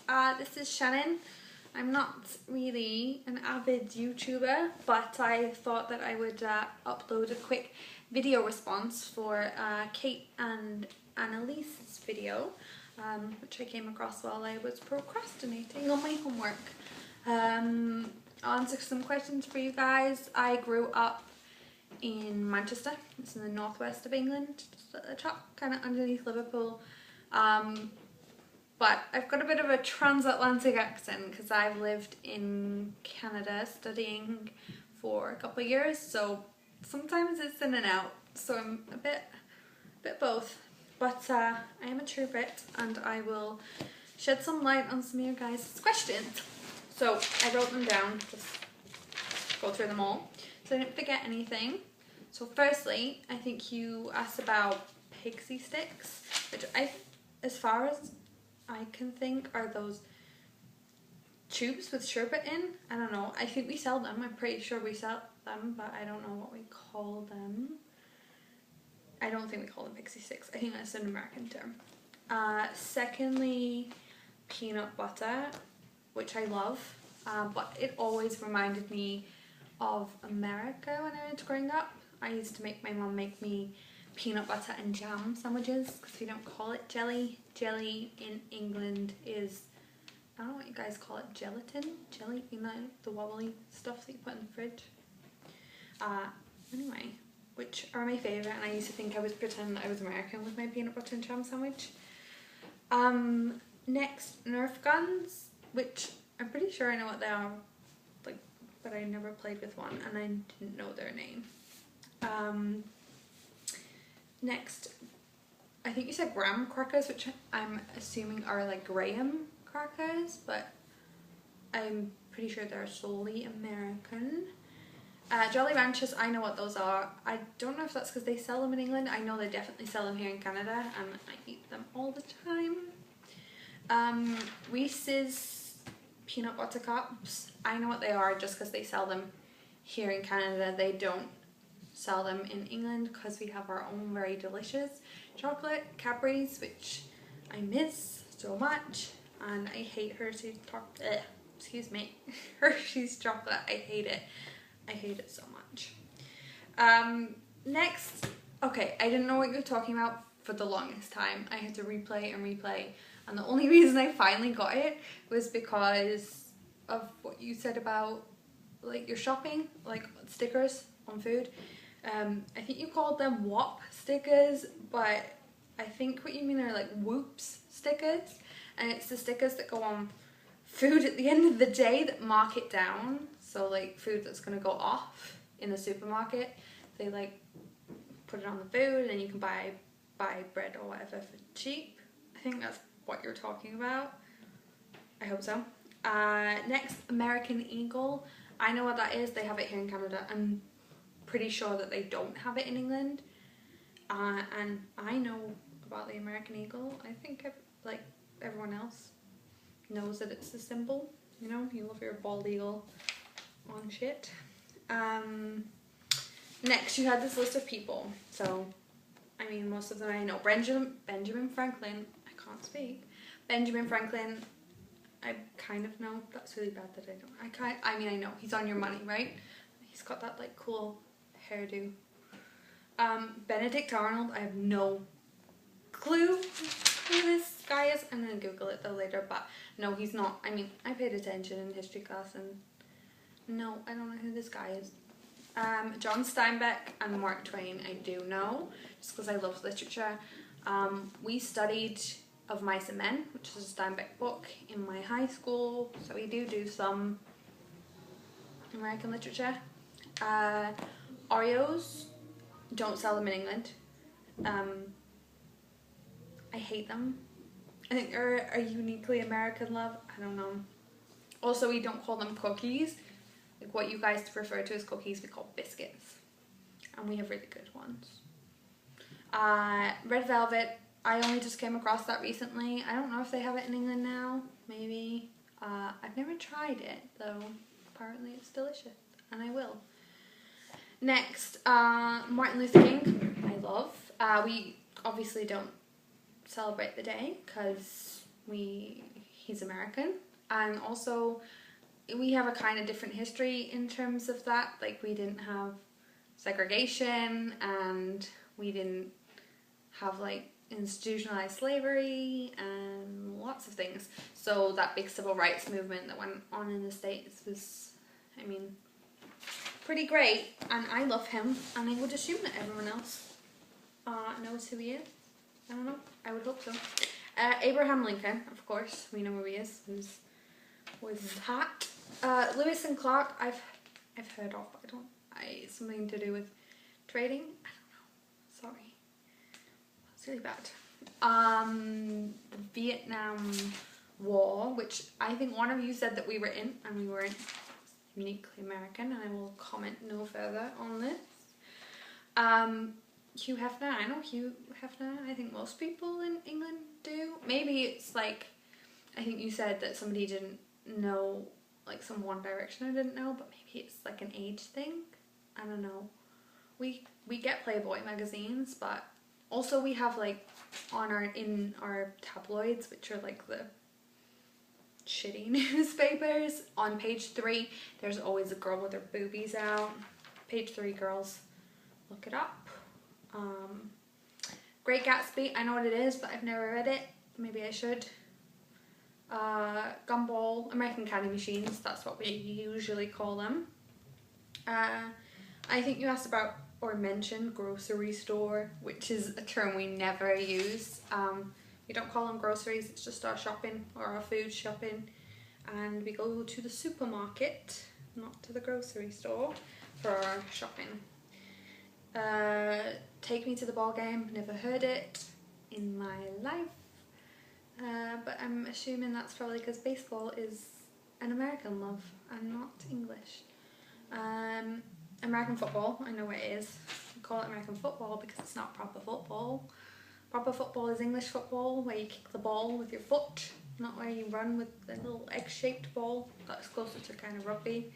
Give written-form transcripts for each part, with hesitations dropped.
Hi, this is Shannon. I'm not really an avid YouTuber, but I thought that I would upload a quick video response for Kate and Annalise's video, which I came across while I was procrastinating on my homework. I'll answer some questions for you guys. I grew up in Manchester. It's in the northwest of England, just at the top, kind of underneath Liverpool. But I've got a bit of a transatlantic accent because I've lived in Canada studying for a couple of years, so sometimes it's in and out, so I'm a bit both. But I am a true Brit and I will shed some light on some of your guys' questions. So I wrote them down, just go through them all so I didn't forget anything. So firstly, I think you asked about pixie sticks, which as far as I can think are those tubes with sherbet in. I don't know. I think we sell them. I'm pretty sure we sell them, but I don't know what we call them. I don't think we call them pixie sticks. I think that's an American term. Secondly, peanut butter, which I love, but it always reminded me of America when I was growing up. I used to make my mum make me peanut butter and jam sandwiches because we don't call it jelly. Jelly in England is, I don't know what you guys call it, gelatin? Jelly, you know, the wobbly stuff that you put in the fridge. Anyway, which are my favourite, and I used to think I was pretending I was American with my peanut butter and jam sandwich. Next, Nerf guns, which I'm pretty sure I know what they are, like, but I never played with one and I didn't know their name. Next, I think you said graham crackers, which I'm assuming are like graham crackers, but I'm pretty sure they're solely American. Jolly Ranchers, I know what those are. I don't know if that's because they sell them in England. I know they definitely sell them here in Canada and I eat them all the time. Reese's peanut butter cups, I know what they are just because they sell them here in Canada. They don't sell them in England because we have our own very delicious chocolate Cadbury's, which I miss so much, and I hate Hershey's Hershey's chocolate. I hate it so much. Next, okay, I didn't know what you were talking about for the longest time. I had to replay and replay, and the only reason I finally got it was because of what you said about like your shopping, like stickers on food. I think you called them WOP stickers, but I think what you mean are like whoops stickers, and it's the stickers that go on food at the end of the day that mark it down. So like food that's going to go off in the supermarket, they like put it on the food and you can buy bread or whatever for cheap. I think that's what you're talking about. I hope so. Next, American Eagle. I know what that is. They have it here in Canada. I'm pretty sure that they don't have it in England. And I know about the American Eagle. I think like everyone else knows that it's the symbol. You know, you love your bald eagle on shit. Next, you had this list of people. So, I mean, most of them I know. Benjamin Franklin. I can't speak. Benjamin Franklin. I kind of know. That's really bad that I don't. I know. He's on your money, right? He's got that like cool hairdo. Benedict Arnold. I have no clue who this guy is. I'm gonna Google it though later, but no, he's not. I mean, I paid attention in history class, and no, I don't know who this guy is. John Steinbeck and Mark Twain I do know, just because I love literature. We studied Of Mice and Men, which is a Steinbeck book, in my high school, so we do some American literature. Oreos, don't sell them in England. I hate them. I think they're a uniquely American love. I don't know. Also, we don't call them cookies. Like what you guys refer to as cookies, we call biscuits. And we have really good ones. Red Velvet, I only just came across that recently. I don't know if they have it in England now. Maybe. I've never tried it though. Apparently it's delicious. And I will. Next, Martin Luther King, I love. We obviously don't celebrate the day because he's American, and also we have a kind of different history in terms of that. Like, we didn't have segregation, and we didn't have like institutionalized slavery and lots of things. So that big civil rights movement that went on in the States was, I mean, pretty great, and I love him, and I would assume that everyone else knows who he is. I don't know, I would hope so. Abraham Lincoln, of course, we know who he is. Who's his hat? Lewis and Clark, I've heard of, but something to do with trading. I don't know. Sorry, that's really bad. The Vietnam War, which I think one of you said that we were in, and we weren't. Uniquely American, and I will comment no further on this. Hugh Hefner, I know Hugh Hefner. I think most people in England do. Maybe it's like, I think you said that somebody didn't know, like some One Directioner didn't know, but maybe it's like an age thing. I don't know. We get Playboy magazines, but also we have like in our tabloids, which are like the shitty newspapers, on page 3 there's always a girl with her boobies out. Page 3 girls, look it up. Great Gatsby, I know what it is, but I've never read it. Maybe I should. Gumball, American Candy Machines, that's what we usually call them. I think you asked about or mentioned grocery store, which is a term we never use. We don't call them groceries, it's just our shopping or our food shopping, and we go to the supermarket, not to the grocery store, for our shopping. Take Me to the Ball Game, never heard it in my life, but I'm assuming that's probably because baseball is an American love and not English. American football, I know what it is. We call it American football because it's not proper football. Proper football is English football, where you kick the ball with your foot, not where you run with the little egg-shaped ball. That's closer to kind of rugby,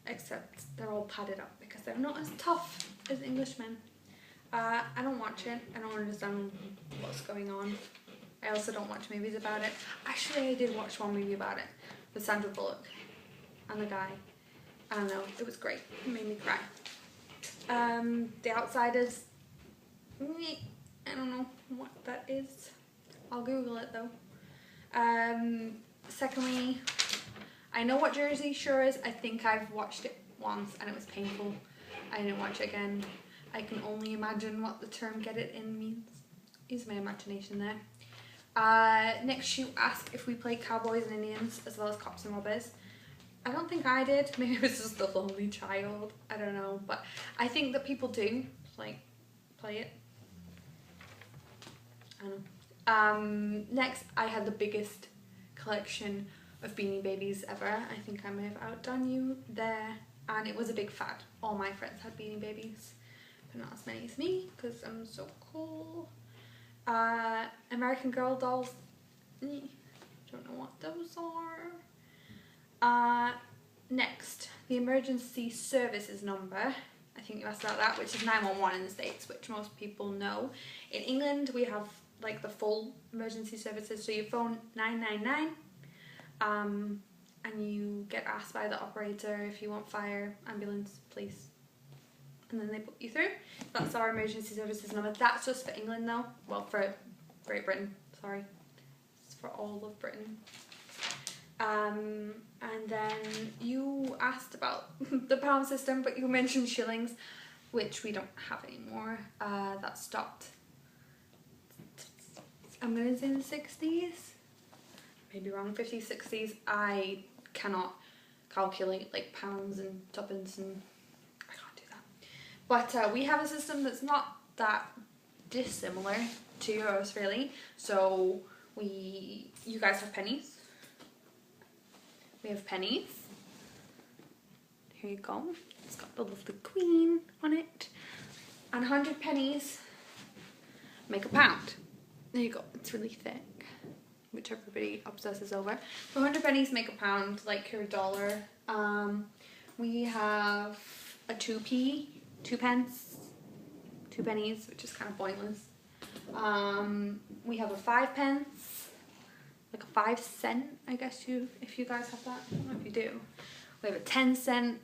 except they're all padded up because they're not as tough as Englishmen. I don't watch it. I don't understand what's going on. I also don't watch movies about it. Actually, I did watch one movie about it with Sandra Bullock and the guy. I don't know. It was great. It made me cry. The Outsiders. I don't know what that is. I'll Google it though. Secondly, I know what Jersey Shore is. I think I've watched it once and it was painful. I didn't watch it again. I can only imagine what the term "get it in" means. Use my imagination there. Next, you ask if we play Cowboys and Indians as well as Cops and Robbers. I don't think I did. Maybe it was just the lonely child. I don't know, but I think that people do play it. I don't know. Next, I had the biggest collection of Beanie Babies ever. I think I may have outdone you there, and it was a big fad. All my friends had Beanie Babies, but not as many as me because I'm so cool. American Girl dolls. Don't know what those are. Next, the emergency services number. I think you asked about that, which is 911 in the States, which most people know. In England, we have like the full emergency services, so you phone 999, and you get asked by the operator if you want fire, ambulance, police, and then they put you through. That's our emergency services number. That's just for England though. Well, for Great Britain, sorry. It's for all of Britain. And then you asked about the pound system, but you mentioned shillings, which we don't have anymore. That stopped, I'm going to say, in the 60s, maybe around 50s, 60s. I cannot calculate like pounds and tuppence, and I can't do that. But we have a system that's not that dissimilar to yours, really. So you guys have pennies. We have pennies. Here you go. It's got the lovely Queen on it. And 100 pennies make a pound. There you go. It's really thick, which everybody obsesses over. So 100 pennies make a pound, like your dollar. We have a 2p, 2 pence, 2 pennies, which is kind of pointless. We have a 5 pence, like a 5 cent, I guess if you guys have that. I don't know if you do. We have a 10 cent,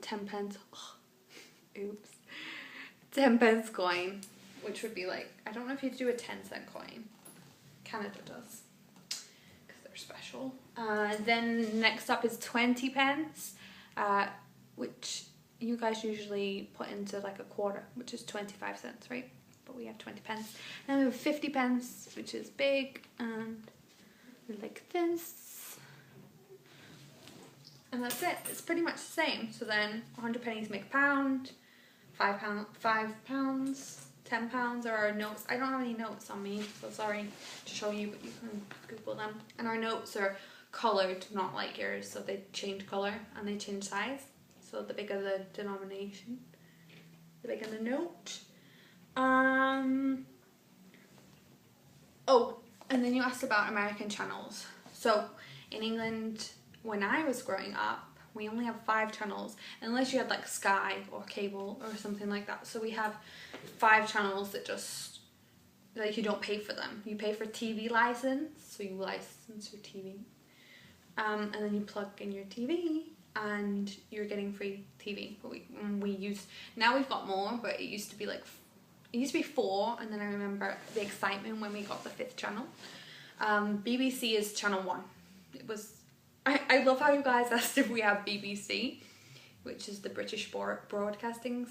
10 pence, oops, 10 pence coin, which would be like, I don't know if you do a 10 cent coin. Canada does, because they're special. Then next up is 20 pence, which you guys usually put into like a quarter, which is 25 cents, right? But we have 20 pence. And then we have 50 pence, which is big, and like this. And that's it. It's pretty much the same. So then 100 pennies make a pound, £5, £10 are our notes. I don't have any notes on me, so sorry to show you, but you can Google them. And our notes are coloured, not like yours, so they change colour and they change size. So the bigger the denomination, the bigger the note. Oh, and then you asked about American channels. So in England, when I was growing up, we only have 5 channels, unless you had like Sky or cable or something like that. So we have 5 channels that just, like, you don't pay for them. You pay for TV license, so you license your TV. And then you plug in your TV and you're getting free TV. But we use, now we've got more, but it used to be like, it used to be 4, and then I remember the excitement when we got the 5th channel. BBC is channel 1. It was, I love how you guys asked if we have BBC, which is the British Broadcasting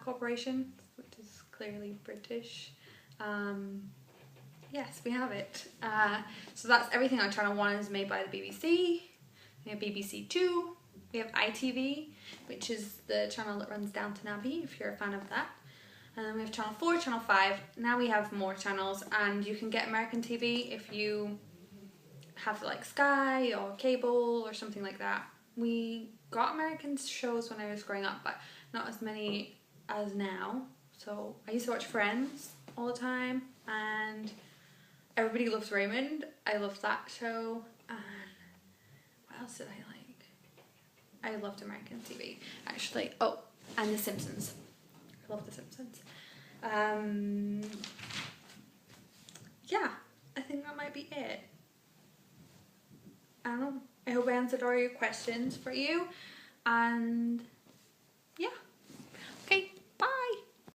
Corporation, which is clearly British. Yes, we have it. So that's everything on channel 1 is made by the BBC. We have BBC 2. We have ITV, which is the channel that runs Downton Abbey, if you're a fan of that. And then we have channel 4, channel 5. Now we have more channels, and you can get American TV if you have like Sky or cable or something like that. We got American shows when I was growing up, but not as many as now. So I used to watch Friends all the time, and Everybody Loves Raymond. I loved that show. And what else did I like? I loved American TV, actually. Oh, and The Simpsons. I love The Simpsons. Yeah, I think that might be it. I don't know. I hope I answered all your questions for you, and